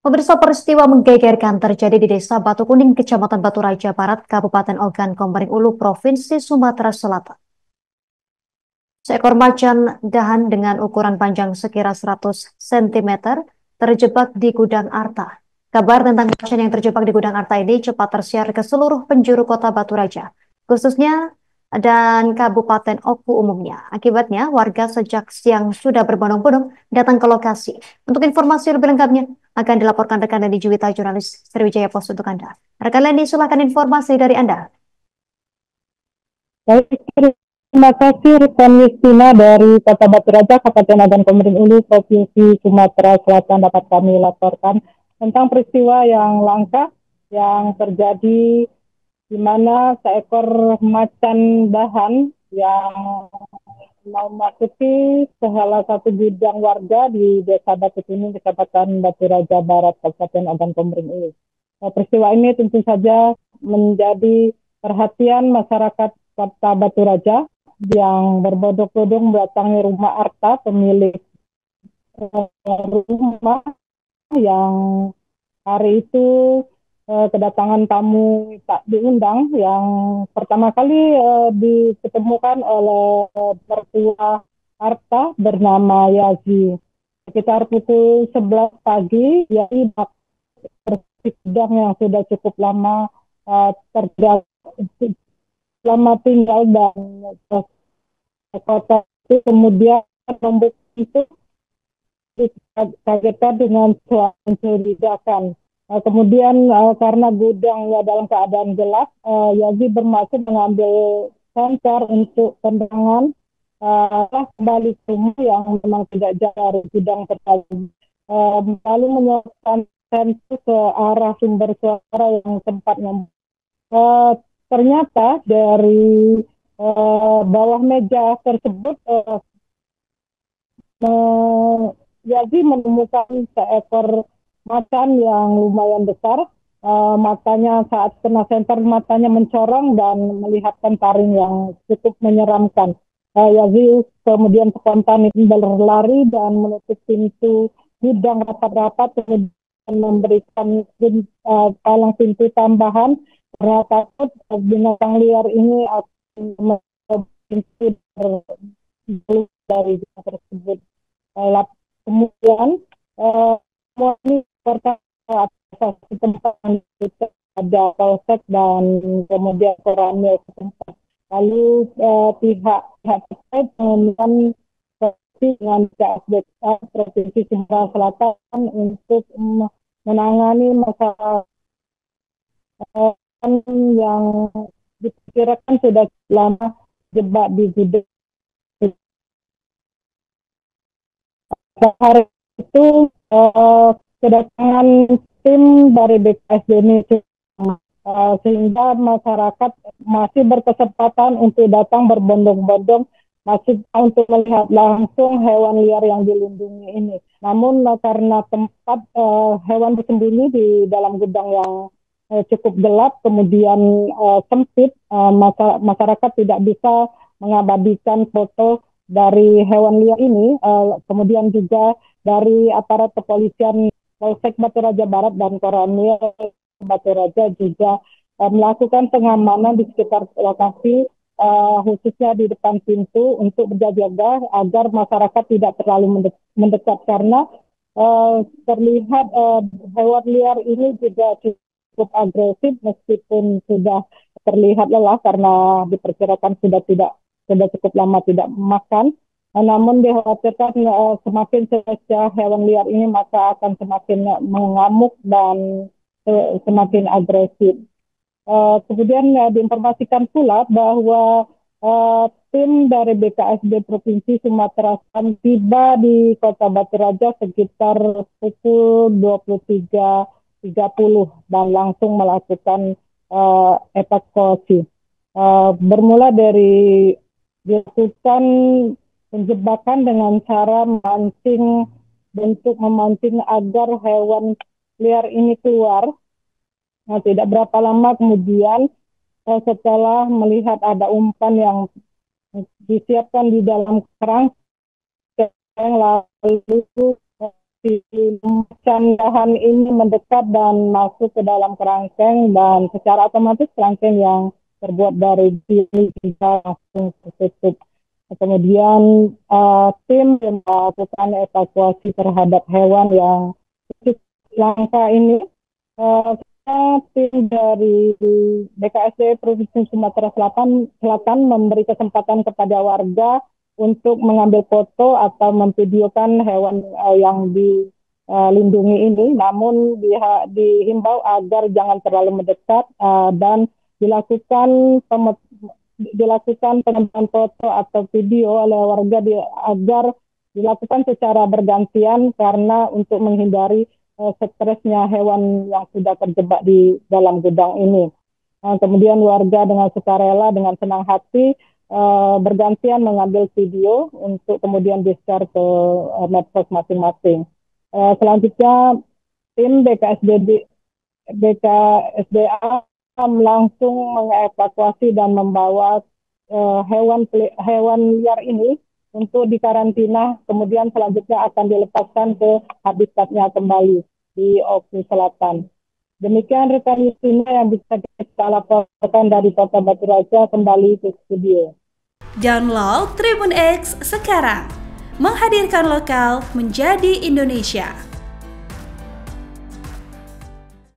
Pemirsa, peristiwa menggegerkan terjadi di Desa Batu Kuning, Kecamatan Batu Raja Barat, Kabupaten Ogan Komering Ulu, Provinsi Sumatera Selatan. Seekor macan dahan dengan ukuran panjang sekira 100 cm terjebak di gudang Arta. Kabar tentang macan yang terjebak di gudang Arta ini cepat tersiar ke seluruh penjuru kota Batu Raja, khususnya dan Kabupaten Oku umumnya. Akibatnya, warga sejak siang sudah berbondong-bondong datang ke lokasi. Untuk informasi lebih lengkapnya, akan dilaporkan rekan Leni Juwita, jurnalis Sriwijaya Post untuk Anda. Rekan Leni, silakan informasi dari Anda. Baik, terima kasih rekan Justina dari Kota Batu Raja, Kabupaten Ogan Komering Ulu, Provinsi Sumatera Selatan dapat kami laporkan tentang peristiwa yang langka yang terjadi di mana seekor macan dahan yang memasuki salah satu gudang warga di Desa Batu Kuning, Kecamatan Batu Raja Barat, Kabupaten Ogan Komering Ulu. Peristiwa ini tentu saja menjadi perhatian masyarakat Kota Batu Raja yang berbondong-bondong mendatangi rumah Arta, pemilik rumah yang hari itu kedatangan tamu tak diundang yang pertama kali diketemukan oleh mertua Arta bernama Yazi. Sekitar pukul 11 pagi, Yazi sidang yang sudah cukup lama terjadi lama tinggal dan kota itu kemudian membuka itu kagetkan dengan suara mencurigakan. Kemudian karena gudangnya dalam keadaan gelap, Yazi bermaksud mengambil senter untuk penerangan kembali ke rumah yang memang tidak jauh dari gudang tersebut. Lalu menyerahkan senter ke arah sumber suara yang tempatnya. Uh, Ternyata dari bawah meja tersebut jadi menemukan seekor macan yang lumayan besar. Matanya saat kena senter matanya mencorong dan melihatkan taring yang cukup menyeramkan. Yazi kemudian spontan berlari dan menutup pintu gudang rapat-rapat, kemudian memberikan palang pintu tambahan karena takut binatang liar ini akan pintu dari gudang tersebut. Kemudian semua ini pertama atas tempat itu ada polsek dan kemudian koramil setempat. Lalu pihak terkait mengamankan dengan KSBK Provinsi Sumatera Selatan untuk menangani masalah yang diperkirakan sudah lama jebak di gudang. Hari itu kedatangan tim dari BKSD ini sehingga masyarakat masih berkesempatan untuk datang berbondong-bondong masih untuk melihat langsung hewan liar yang dilindungi ini. Namun karena tempat hewan bersembunyi di dalam gudang yang cukup gelap, kemudian sempit, masyarakat tidak bisa mengabadikan foto dari hewan liar ini, kemudian juga dari aparat kepolisian Polsek Batu Raja Barat dan Koramil Batu Raja juga melakukan pengamanan di sekitar lokasi, khususnya di depan pintu untuk berjaga-jaga agar masyarakat tidak terlalu mendekat karena terlihat hewan liar ini juga cukup agresif meskipun sudah terlihat lelah karena diperkirakan sudah cukup lama tidak makan. Namun dikhawatirkan semakin selesai hewan liar ini maka akan semakin mengamuk dan semakin agresif. Kemudian diinformasikan pula bahwa tim dari BKSD Provinsi Sumatera Selatan tiba di Kota Batu Raja sekitar pukul 23.30 dan langsung melakukan evakuasi. Bermula dari dilakukan penjebakan dengan cara bentuk memancing agar hewan liar ini keluar. Nah, tidak berapa lama kemudian setelah melihat ada umpan yang disiapkan di dalam kerang, lalu si macan dahan ini mendekat dan masuk ke dalam kerangkeng, dan secara otomatis kerangkeng yang terbuat dari bili juga langsung tertutup. Kemudian tim melakukan evakuasi terhadap hewan yang langka ini. Tim dari BKSD Provinsi Sumatera Selatan memberi kesempatan kepada warga untuk mengambil foto atau memvideokan hewan yang dilindungi ini, namun dihimbau agar jangan terlalu mendekat dan dilakukan pengambilan foto atau video oleh warga agar dilakukan secara bergantian karena untuk menghindari stresnya hewan yang sudah terjebak di dalam gudang ini. Kemudian warga dengan sukarela, dengan senang hati bergantian mengambil video untuk kemudian di-share ke medsos masing-masing. Selanjutnya tim BKSDA langsung mengevakuasi dan membawa hewan liar ini untuk dikarantina, kemudian selanjutnya akan dilepaskan ke habitatnya kembali di Oku Selatan. Demikian rekan Yusina yang bisa kita laporkan dari Kota Batu Raja, kembali ke studio. Download Tribun X sekarang, menghadirkan lokal menjadi Indonesia.